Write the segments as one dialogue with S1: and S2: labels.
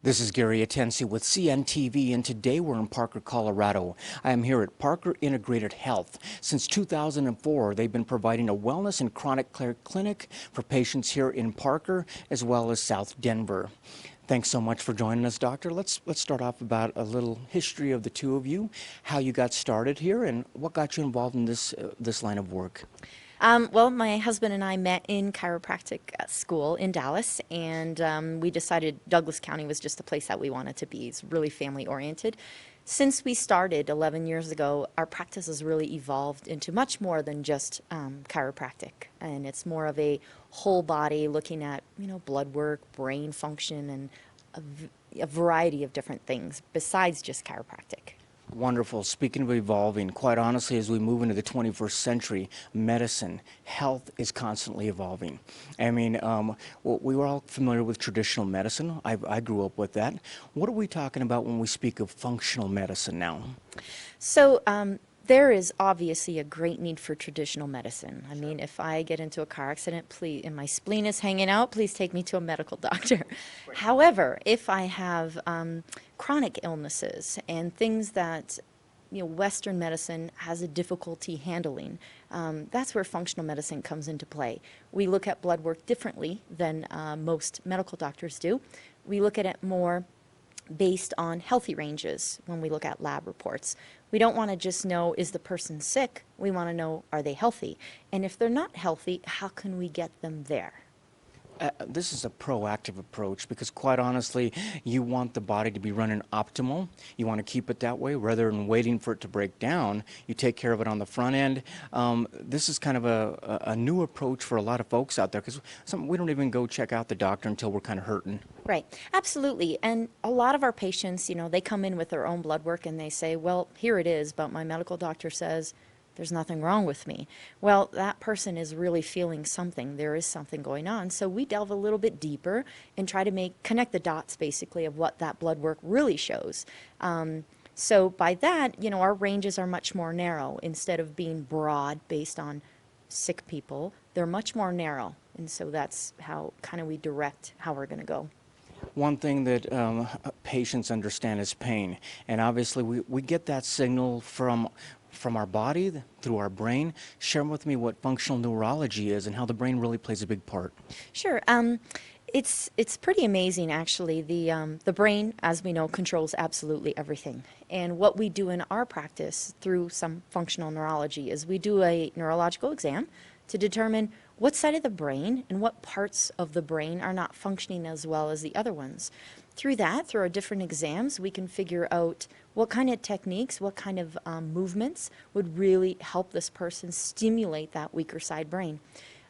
S1: This is Gary Atensi with CNTV, and today we're in Parker, Colorado. I am here at Parker Integrated Health. Since 2004, they've been providing a wellness and chronic care clinic for patients here in Parker as well as South Denver. Thanks so much for joining us, Doctor. Let's start off about a little history of the two of you, how you got started here, and what got you involved in this line of work.
S2: Well, my husband and I met in chiropractic school in Dallas, and we decided Douglas County was just the place that we wanted to be. It's really family oriented. Since we started 11 years ago, our practice has really evolved into much more than just chiropractic, and it's more of a whole body looking at blood work, brain function, and a variety of different things besides just chiropractic.
S1: Wonderful. Speaking of evolving, quite honestly, as we move into the 21st century, medicine, health is constantly evolving. I mean, we were all familiar with traditional medicine. I grew up with that. What are we talking about when we speak of functional medicine now?
S2: So, there is obviously a great need for traditional medicine. I mean, if I get into a car accident, please, and my spleen is hanging out, please take me to a medical doctor. However, if I have chronic illnesses and things that Western medicine has a difficulty handling, that's where functional medicine comes into play. We look at blood work differently than most medical doctors do. We look at it more based on healthy ranges when we look at lab reports. We don't want to just know, is the person sick? We want to know, are they healthy? And if they're not healthy, how can we get them there?
S1: This is a proactive approach because, quite honestly, you want the body to be running optimal. You want to keep it that way rather than waiting for it to break down. You take care of it on the front end. This is kind of a new approach for a lot of folks out there because we don't even go check out the doctor until we're kind of hurting.
S2: Right, absolutely. And a lot of our patients, they come in with their own blood work and they say, well, here it is, but my medical doctor says there's nothing wrong with me. Well, that person is really feeling something. There is something going on. So we delve a little bit deeper and try to connect the dots basically of what that blood work really shows. So by that, our ranges are much more narrow. Instead of being broad based on sick people, they're much more narrow. And so that's how kind of we direct how we're going to go.
S1: One thing that patients understand is pain, and obviously we get that signal from our body through our brain. Share with me what functional neurology is and how the brain really plays a big part.
S2: Sure. It's pretty amazing, actually. The brain, as we know, controls absolutely everything. And what we do in our practice through some functional neurology is we do a neurological exam to determine what side of the brain and what parts of the brain are not functioning as well as the other ones. Through our different exams, we can figure out what kind of techniques, what kind of movements would really help this person stimulate that weaker side brain.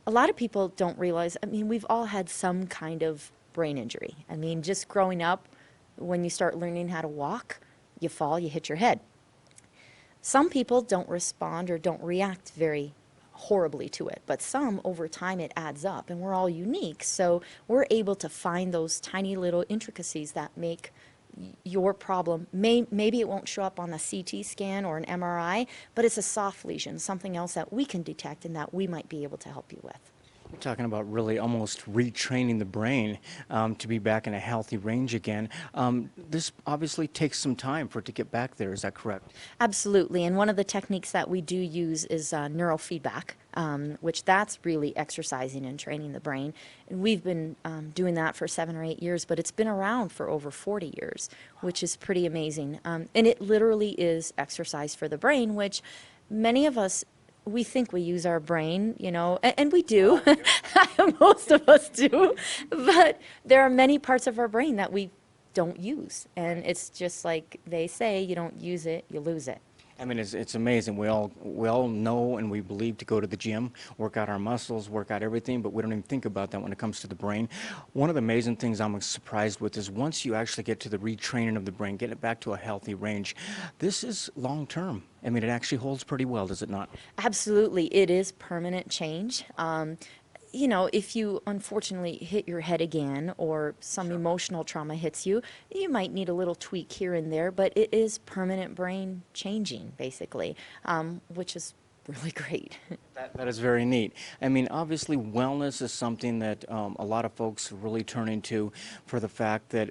S2: A lot of people don't realize, we've all had some kind of brain injury. Just growing up, when you start learning how to walk, you fall, you hit your head. Some people don't respond or don't react very horribly to it, but some over time it adds up, and we're all unique, so we're able to find those tiny little intricacies that make your problem, maybe it won't show up on a CT scan or an MRI, but it's a soft lesion, something else that we can detect and that we might be able to help you with.
S1: We're talking about really almost retraining the brain to be back in a healthy range again. This obviously takes some time for it to get back there. Is that correct?
S2: Absolutely. And one of the techniques that we do use is neurofeedback, which that's really exercising and training the brain. And we've been doing that for 7 or 8 years, but it's been around for over 40 years, which is pretty amazing. And it literally is exercise for the brain, which many of us, we think we use our brain, and we do. Most of us do. But there are many parts of our brain that we don't use. And it's just like they say, you don't use it, you lose it.
S1: It's amazing. We all know and we believe to go to the gym, work out our muscles, work out everything, but we don't even think about that when it comes to the brain. One of the amazing things I'm surprised with is once you actually get to the retraining of the brain, get it back to a healthy range, this is long term. It actually holds pretty well, does it not?
S2: Absolutely. It is permanent change. If you unfortunately hit your head again or some emotional trauma hits you, you might need a little tweak here and there, but it is permanent brain changing, basically, which is really great.
S1: That is very neat. I mean, obviously, wellness is something that a lot of folks really turn into for the fact that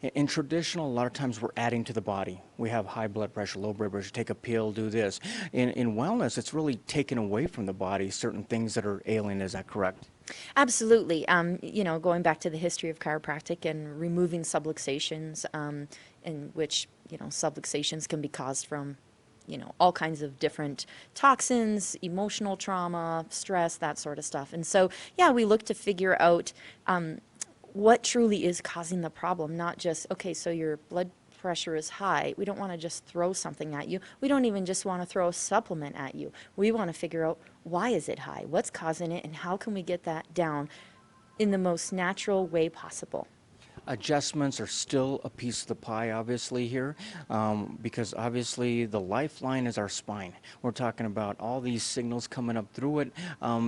S1: in traditional, a lot of times we're adding to the body. We have high blood pressure, low blood pressure, take a pill, do this. In wellness, it's really taken away from the body certain things that are ailing. Is that correct?
S2: Absolutely. Going back to the history of chiropractic and removing subluxations, in which, subluxations can be caused from, all kinds of different toxins, emotional trauma, stress, that sort of stuff. And so, yeah, we look to figure out what truly is causing the problem, not just, okay, so your blood pressure is high. We don't want to just throw something at you. We don't even just want to throw a supplement at you. We want to figure out, why is it high? What's causing it? And how can we get that down in the most natural way possible?
S1: Adjustments are still a piece of the pie, obviously, here, because obviously the lifeline is our spine. We're talking about all these signals coming up through it.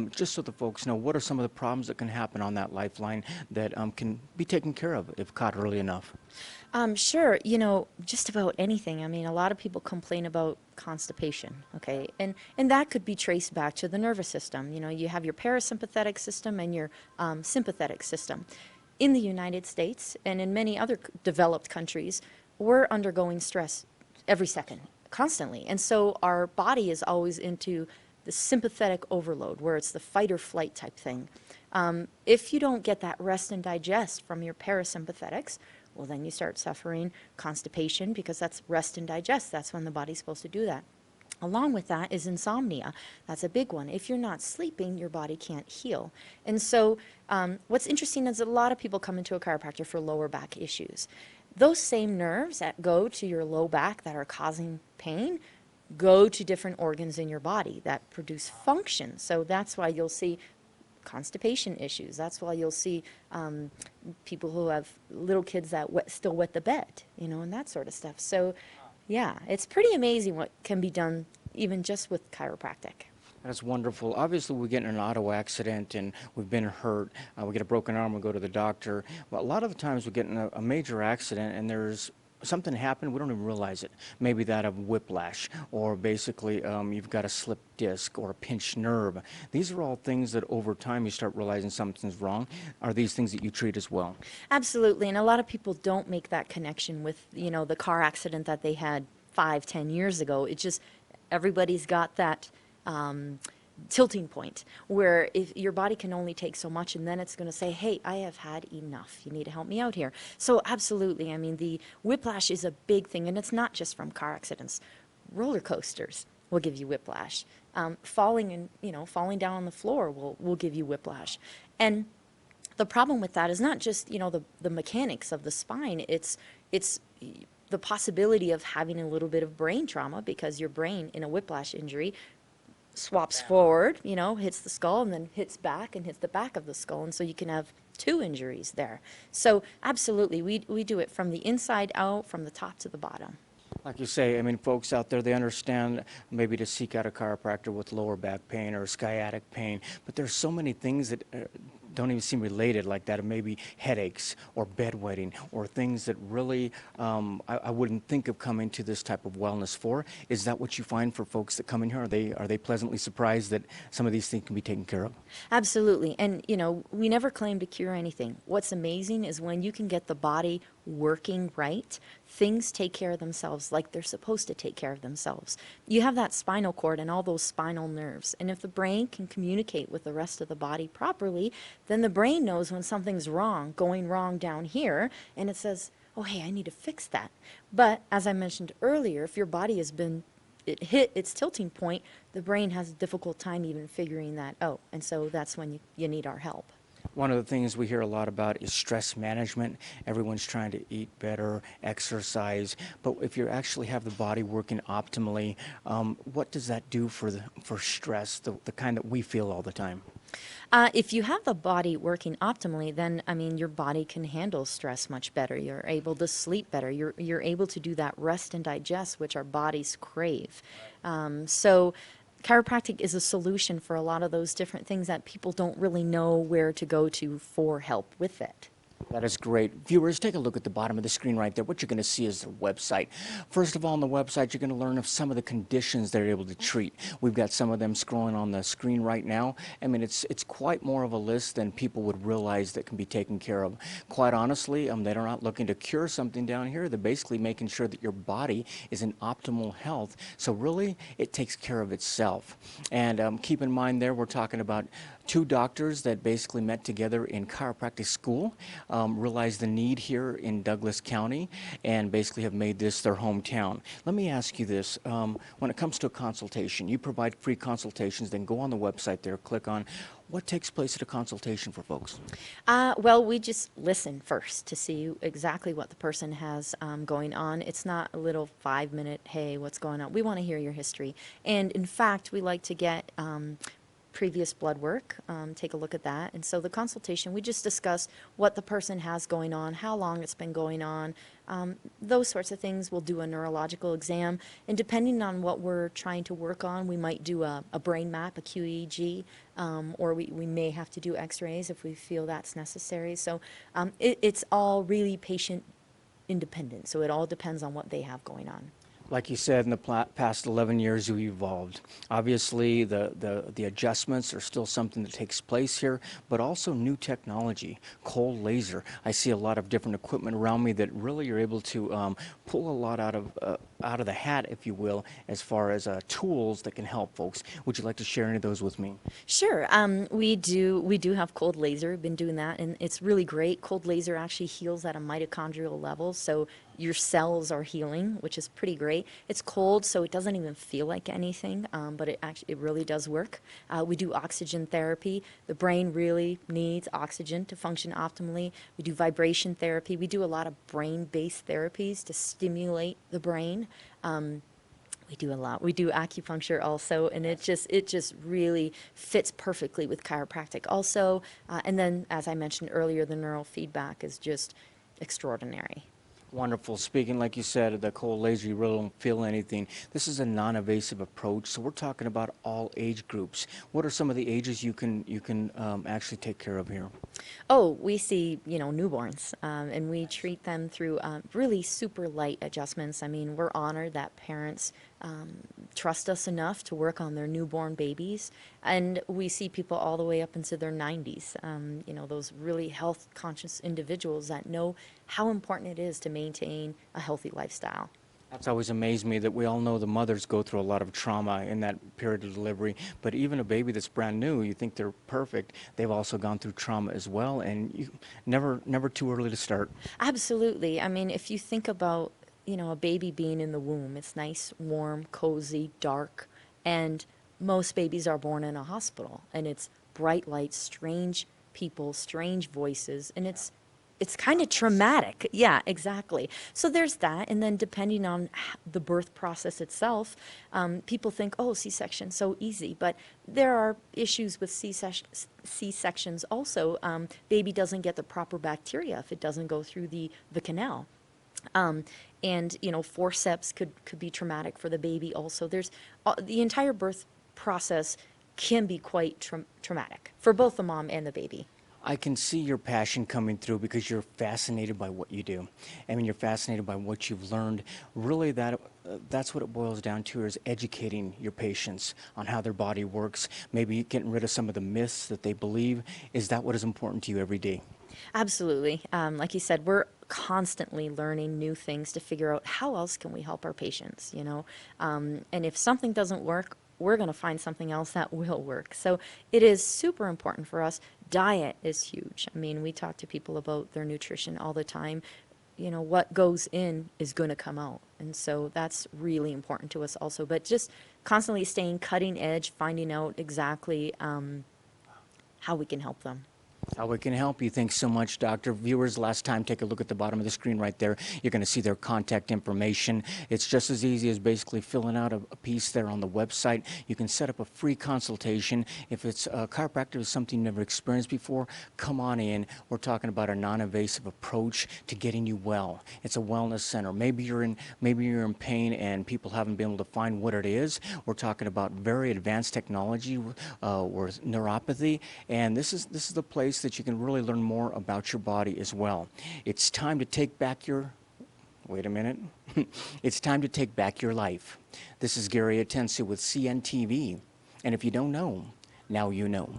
S1: Just so the folks know, what are some of the problems that can happen on that lifeline that can be taken care of if caught early enough?
S2: Sure, just about anything. I mean, a lot of people complain about constipation, okay? And that could be traced back to the nervous system. You have your parasympathetic system and your sympathetic system. In the United States and in many other developed countries, we're undergoing stress every second, constantly. And so our body is always into the sympathetic overload, where it's the fight or flight type thing. If you don't get that rest and digest from your parasympathetics, well, then you start suffering constipation, because that's rest and digest. That's when the body's supposed to do that. Along with that is insomnia. That's a big one. If you're not sleeping, your body can't heal. And so what's interesting is that a lot of people come into a chiropractor for lower back issues. Those same nerves that go to your low back that are causing pain go to different organs in your body that produce function. So that's why you'll see constipation issues. That's why you'll see people who have little kids that still wet the bed, and that sort of stuff. So yeah, it's pretty amazing what can be done even just with chiropractic.
S1: That's wonderful. Obviously, we get in an auto accident and we've been hurt. We get a broken arm, we go to the doctor. But a lot of the times we get in a major accident and there's something happened, we don't even realize it. Maybe that of whiplash, or basically you've got a slipped disc or a pinched nerve. These are all things that over time you start realizing something's wrong. Are these things that you treat as well?
S2: Absolutely, and a lot of people don't make that connection with, the car accident that they had 5, 10 years ago. It's just everybody's got that tilting point where if your body can only take so much, and then it's going to say, hey, I have had enough, you need to help me out here. So absolutely, I mean, the whiplash is a big thing, and it's not just from car accidents. Roller coasters will give you whiplash. Falling down on the floor will give you whiplash. And the problem with that is not just the mechanics of the spine. It's the possibility of having a little bit of brain trauma, because your brain in a whiplash injury swaps forward, hits the skull, and then hits back and hits the back of the skull. And so you can have 2 injuries there. So absolutely, we do it from the inside out, from the top to the bottom.
S1: Like you say, I mean, folks out there, they understand maybe to seek out a chiropractor with lower back pain or sciatic pain, but there's so many things that don't even seem related like that, or maybe headaches or bedwetting or things that really I wouldn't think of coming to this type of wellness for. Is that what you find for folks that come in here? Are they pleasantly surprised that some of these things can be taken care of?
S2: Absolutely. And, we never claim to cure anything. What's amazing is when you can get the body working right, things take care of themselves like they're supposed to take care of themselves. You have that spinal cord and all those spinal nerves. And if the brain can communicate with the rest of the body properly, then the brain knows when something's wrong, going wrong down here, and it says, oh, hey, I need to fix that. But as I mentioned earlier, if your body has been hit its tilting point, the brain has a difficult time even figuring that out. And so that's when you need our help.
S1: One of the things we hear a lot about is stress management. Everyone's trying to eat better, exercise, but if you actually have the body working optimally, what does that do for stress, the kind that we feel all the time?
S2: If you have the body working optimally, then, I mean, your body can handle stress much better. You're able to sleep better. You're able to do that rest and digest, which our bodies crave. So chiropractic is a solution for a lot of those different things that people don't really know where to go to for help with it.
S1: That is great. Viewers, take a look at the bottom of the screen right there. What you're going to see is their website. First of all, on the website, you're going to learn of some of the conditions they're able to treat. We've got some of them scrolling on the screen right now. I mean, it's quite more of a list than people would realize that can be taken care of. Quite honestly, they're not looking to cure something down here. They're basically making sure that your body is in optimal health. So really, it takes care of itself. And keep in mind there, we're talking about two doctors that basically met together in chiropractic school, realized the need here in Douglas County, and basically have made this their hometown. Let me ask you this. When it comes to a consultation, you provide free consultations, then go on the website there, click on what takes place at a consultation for folks.
S2: Well, we just listen first to see exactly what the person has going on. It's not a little 5-minute, hey, what's going on? We want to hear your history. And in fact, we like to get previous blood work, take a look at that. And so the consultation, we just discuss what the person has going on, how long it's been going on, those sorts of things. We'll do a neurological exam, and depending on what we're trying to work on, we might do a brain map, a QEEG, or we may have to do x-rays if we feel that's necessary. So it's all really patient independent, so it all depends on what they have going on.
S1: Like you said, in the past 11 years, we've evolved. Obviously, the adjustments are still something that takes place here, but also new technology, cold laser. I see a lot of different equipment around me that really are able to pull a lot out of the hat, if you will, as far as tools that can help folks. Would you like to share any of those with me?
S2: Sure. We do have cold laser. We've been doing that, and it's really great. Cold laser actually heals at a mitochondrial level, so your cells are healing, which is pretty great. It's cold, so it doesn't even feel like anything, but it really does work. We do oxygen therapy. The brain really needs oxygen to function optimally. We do vibration therapy. We do a lot of brain-based therapies to stimulate the brain. We do a lot. We do acupuncture also, and it just really fits perfectly with chiropractic also. And then, as I mentioned earlier, the neural feedback is just extraordinary.
S1: Wonderful. Speaking, like you said, of the cold laser, you really don't feel anything. This is a non-invasive approach, so we're talking about all age groups. What are some of the ages you can actually take care of here?
S2: Oh, we see, newborns, and we treat them through really super light adjustments. I mean, we're honored that parents trust us enough to work on their newborn babies, and we see people all the way up into their 90s. Those really health-conscious individuals that know how important it is to maintain a healthy lifestyle.
S1: That's always amazed me that we all know the mothers go through a lot of trauma in that period of delivery, but even a baby that's brand new, you think they're perfect, they've also gone through trauma as well, and never too early to start.
S2: Absolutely. I mean, if you think about, a baby being in the womb, it's nice, warm, cozy, dark, and most babies are born in a hospital, and it's bright lights, strange people, strange voices, and it's kind of traumatic. Yeah, exactly. So there's that. And then depending on the birth process itself, people think, oh, C-section, so easy. But there are issues with C-sections also. Baby doesn't get the proper bacteria if it doesn't go through the canal. And, forceps could be traumatic for the baby also. There's the entire birth process can be quite traumatic for both the mom and the baby.
S1: I can see your passion coming through because you're fascinated by what you do. I mean, you're fascinated by what you've learned. Really, that's what it boils down to, is educating your patients on how their body works, maybe getting rid of some of the myths that they believe. Is that what is important to you every day?
S2: Absolutely. Like you said, we're constantly learning new things to figure out how else can we help our patients, And if something doesn't work, we're going to find something else that will work. So it is super important for us. Diet is huge. I mean, we talk to people about their nutrition all the time. What goes in is going to come out. And so that's really important to us also. But just constantly staying cutting edge, finding out exactly how we can help them.
S1: How we can help you. Thanks so much, Doctor. Viewers, last time, take a look at the bottom of the screen right there. You're going to see their contact information. It's just as easy as basically filling out a piece there on the website. You can set up a free consultation. If it's chiropractic is something you've never experienced before, come on in. We're talking about a non-invasive approach to getting you well. It's a wellness center. Maybe you're in pain and people haven't been able to find what it is. We're talking about very advanced technology with neuropathy, and this is the place place that you can really learn more about your body as well. It's time to take back your, wait a minute, it's time to take back your life. This is Gary Atensi with CNTV, and if you don't know, now you know.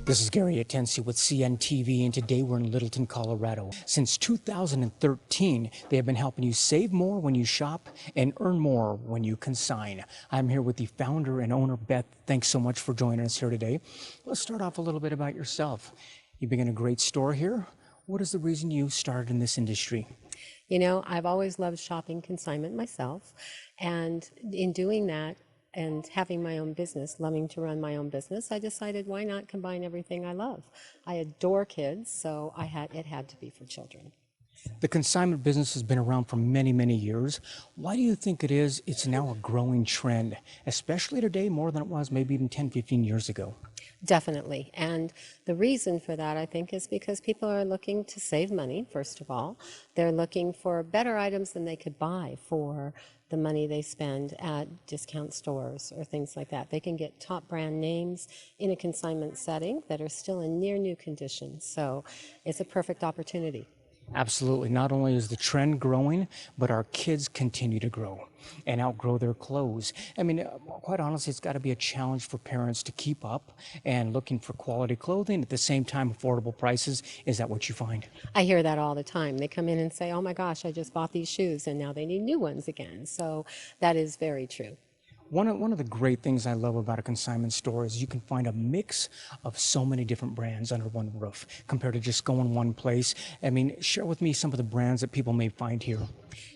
S1: This is Gary Atensi with CNTV, and today we're in Littleton, Colorado. Since 2013, they have been helping you save more when you shop and earn more when you consign. I'm here with the founder and owner, Beth. Thanks so much for joining us here today. Let's start off a little bit about yourself. You began a great store here. What is the reason you started in this industry?
S3: You know, I've always loved shopping consignment myself, and in doing that, and having my own business, loving to run my own business, I decided why not combine everything I love. I adore kids, so it had to be for children.
S1: The consignment business has been around for many, many years. Why do you think it's now a growing trend, especially today more than it was maybe even 10, 15 years ago?
S3: Definitely. And the reason for that, I think, is because people are looking to save money, first of all. They're looking for better items than they could buy for the money they spend at discount stores or things like that. They can get top brand names in a consignment setting that are still in near new condition. So it's a perfect opportunity.
S1: Absolutely. Not only is the trend growing, but our kids continue to grow and outgrow their clothes. I mean, quite honestly, it's got to be a challenge for parents to keep up and looking for quality clothing at the same time affordable prices. Is that what you find?
S3: I hear that all the time. They come in and say, oh my gosh, I just bought these shoes and now they need new ones again. So that is very true.
S1: One of the great things I love about a consignment store is you can find a mix of so many different brands under one roof compared to just going one place. I mean, share with me some of the brands that people may find here.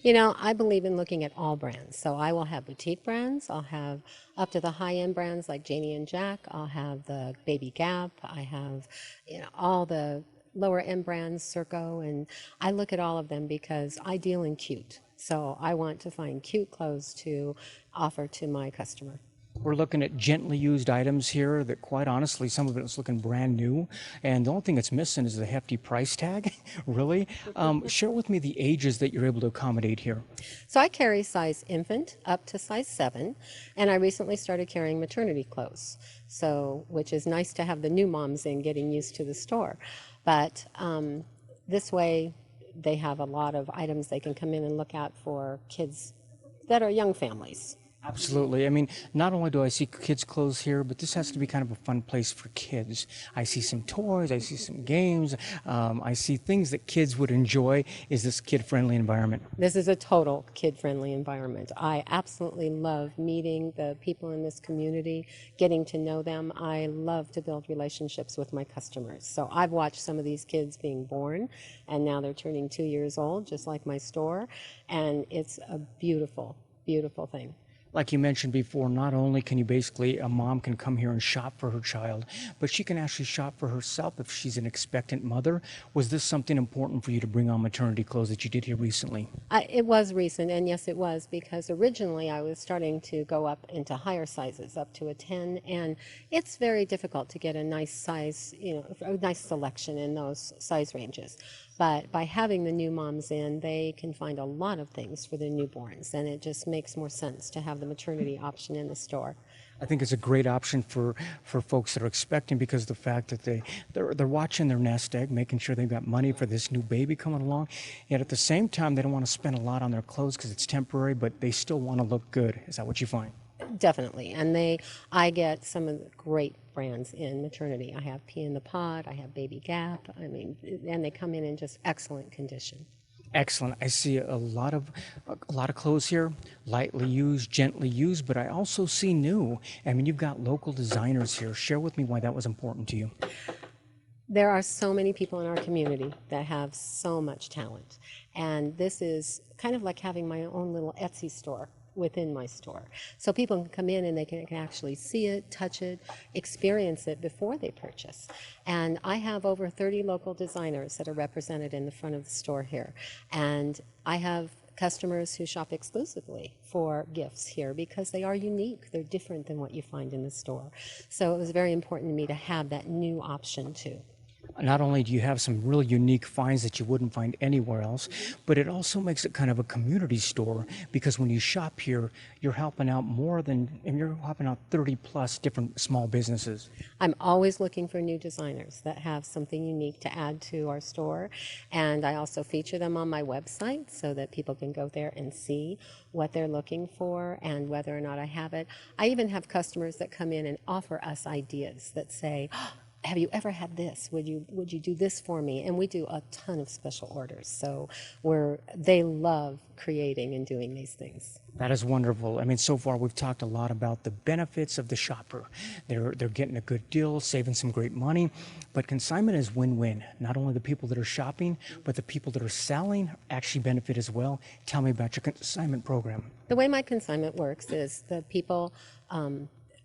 S3: You know, I believe in looking at all brands. So I will have boutique brands. I'll have up to the high-end brands like Janie and Jack. I'll have the Baby Gap. I have, all the lower-end brands, Circo, and I look at all of them because I deal in cute. So I want to find cute clothes to offer to my customer.
S1: We're looking at gently used items here that, quite honestly, some of it is looking brand new. And the only thing that's missing is the hefty price tag, really. Share with me the ages that you're able to accommodate here.
S3: So I carry size infant up to size 7, and I recently started carrying maternity clothes, so which is nice to have the new moms in getting used to the store. But this way, they have a lot of items they can come in and look at for kids that are young families.
S1: Absolutely. I mean, not only do I see kids' clothes here, but this has to be kind of a fun place for kids. I see some toys, I see some games, I see things that kids would enjoy. Is this kid-friendly environment?
S3: This is a total kid-friendly environment. I absolutely love meeting the people in this community, getting to know them. I love to build relationships with my customers. So I've watched some of these kids being born, and now they're turning 2 years old, just like my store, and it's a beautiful, beautiful thing.
S1: Like you mentioned before, not only can a mom can come here and shop for her child, but she can actually shop for herself if she's an expectant mother. Was this something important for you to bring on maternity clothes that you did here recently?
S3: It was recent, and yes, it was, because originally I was starting to go up into higher sizes, up to a 10, and it's very difficult to get a nice size, a nice selection in those size ranges. But by having the new moms in, they can find a lot of things for their newborns, and it just makes more sense to have the maternity option in the store.
S1: I think it's a great option for folks that are expecting, because of the fact that they're watching their nest egg, making sure they've got money for this new baby coming along. Yet at the same time, they don't want to spend a lot on their clothes because it's temporary, but they still want to look good. Is that what you find?
S3: Definitely, and I get some of the great brands in maternity. I have Pea in the Pod, I have Baby Gap, and they come in just excellent condition.
S1: Excellent. I see a lot of clothes here, lightly used, gently used, but I also see new. I mean, you've got local designers here. Share with me why that was important to you.
S3: There are so many people in our community that have so much talent, and this is kind of like having my own little Etsy store within my store. So people can come in and they can actually see it, touch it, experience it before they purchase. And I have over 30 local designers that are represented in the front of the store here. And I have customers who shop exclusively for gifts here because they are unique. They're different than what you find in the store. So it was very important to me to have that new option too.
S1: Not only do you have some really unique finds that you wouldn't find anywhere else, but it also makes it kind of a community store because when you shop here, you're helping out and you're helping out 30 plus different small businesses.
S3: I'm always looking for new designers that have something unique to add to our store. And I also feature them on my website so that people can go there and see what they're looking for and whether or not I have it. I even have customers that come in and offer us ideas that say, have you ever had this? Would you do this for me? And we do a ton of special orders. So they love creating and doing these things.
S1: That is wonderful. I mean, so far we've talked a lot about the benefits of the shopper. They're getting a good deal, saving some great money, but consignment is win-win. Not only the people that are shopping, but the people that are selling actually benefit as well. Tell me about your consignment program.
S3: The way my consignment works is the people,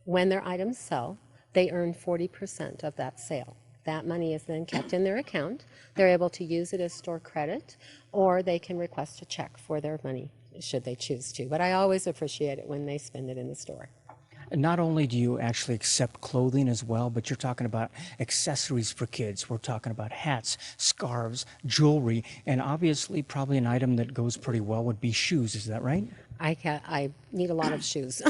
S3: when their items sell, they earn 40% of that sale. That money is then kept in their account. They're able to use it as store credit, or they can request a check for their money, should they choose to. But I always appreciate it when they spend it in the store.
S1: And not only do you actually accept clothing as well, but you're talking about accessories for kids. We're talking about hats, scarves, jewelry, and obviously probably an item that goes pretty well would be shoes. Is that right?
S3: I need a lot of shoes.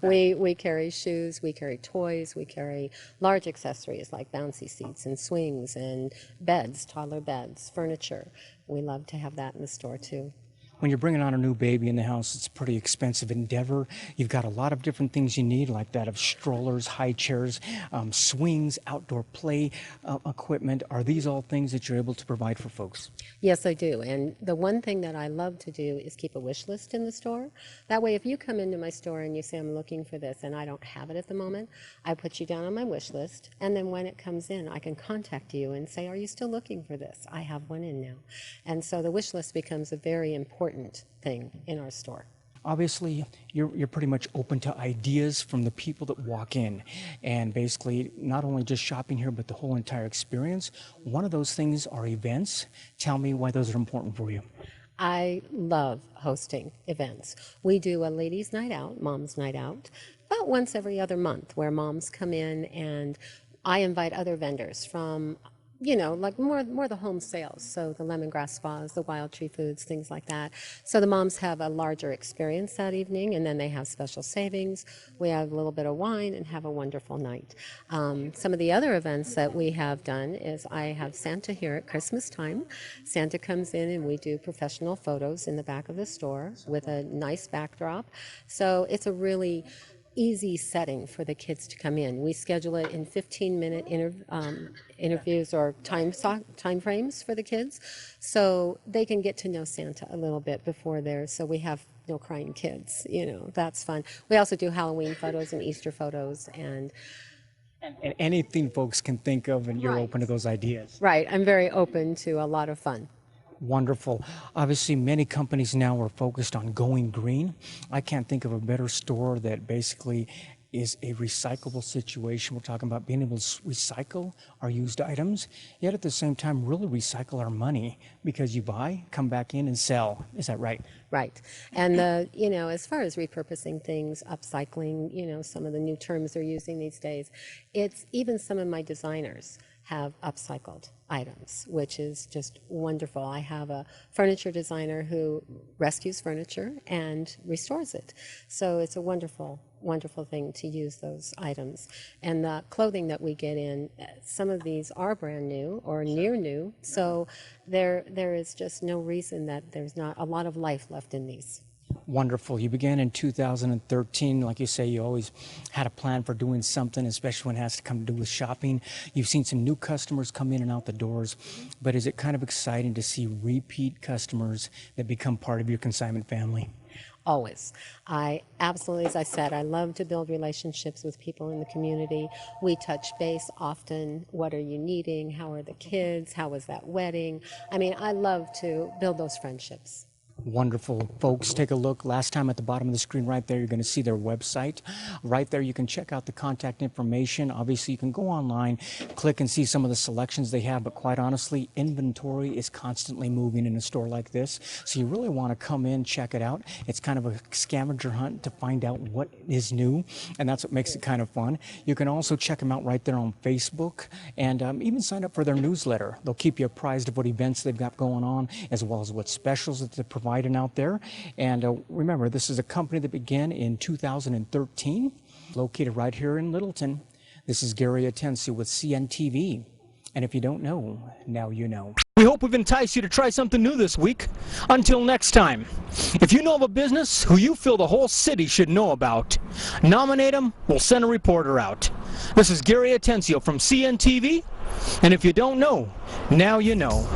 S3: We carry shoes, we carry toys, we carry large accessories like bouncy seats and swings and beds, toddler beds, furniture. We love to have that in the store too.
S1: When you're bringing on a new baby in the house, it's a pretty expensive endeavor. You've got a lot of different things you need, like that of strollers, high chairs, swings, outdoor play equipment. Are these all things that you're able to provide for folks?
S3: Yes, I do. And the one thing that I love to do is keep a wish list in the store. That way, if you come into my store and you say, I'm looking for this and I don't have it at the moment, I put you down on my wish list. And then when it comes in, I can contact you and say, are you still looking for this? I have one in now. And so the wish list becomes a very important thing in our store.
S1: Obviously, you're pretty much open to ideas from the people that walk in, and basically not only just shopping here, but the whole entire experience. One of those things are events. Tell me why those are important for you.
S3: I love hosting events. We do a ladies' night out, mom's night out, about once every other month, where moms come in and I invite other vendors from, like more the home sales, so the lemongrass spas, the wild tree foods, things like that. So the moms have a larger experience that evening, and then they have special savings. We have a little bit of wine and have a wonderful night. Some of the other events that we have done is I have Santa here at Christmas time. Santa comes in and we do professional photos in the back of the store with a nice backdrop. So it's a really easy setting for the kids to come in. We schedule it in 15-minute interviews or time frames for the kids, so they can get to know Santa a little bit before there. So we have no crying kids. That's fun. We also do Halloween photos and Easter photos and
S1: anything folks can think of, and you're open to those ideas.
S3: Right. I'm very open to a lot of fun.
S1: Wonderful. Obviously, many companies now are focused on going green. I can't think of a better store that basically is a recyclable situation. We're talking about being able to recycle our used items, yet at the same time really recycle our money, because you buy, come back in and sell. Is that right?
S3: Right. And as far as repurposing things, upcycling, some of the new terms they're using these days, it's even some of my designers have upcycled items, which is just wonderful. I have a furniture designer who rescues furniture and restores it. So it's a wonderful, wonderful thing to use those items. And the clothing that we get in, some of these are brand new or near new. So there is just no reason that there's not a lot of life left in these.
S1: Wonderful. You began in 2013. Like you say, you always had a plan for doing something, especially when it has to come to do with shopping. You've seen some new customers come in and out the doors, but is it kind of exciting to see repeat customers that become part of your consignment family?
S3: Always. I absolutely, as I said, I love to build relationships with people in the community. We touch base often. What are you needing? How are the kids? How was that wedding? I mean, I love to build those friendships.
S1: Wonderful folks, take a look. Last time at the bottom of the screen right there, you're going to see their website. Right there, you can check out the contact information. Obviously, you can go online, click and see some of the selections they have, but quite honestly, inventory is constantly moving in a store like this. So you really want to come in, check it out. It's kind of a scavenger hunt to find out what is new, and that's what makes it kind of fun. You can also check them out right there on Facebook, and even sign up for their newsletter. They'll keep you apprised of what events they've got going on, as well as what specials that they're providing out there. And remember, this is a company that began in 2013, located right here in Littleton. This is Gary Atencio with CNTV. And if you don't know, now you know. We hope we've enticed you to try something new this week. Until next time, if you know of a business who you feel the whole city should know about, nominate them, we'll send a reporter out. This is Gary Atencio from CNTV, and if you don't know, now you know.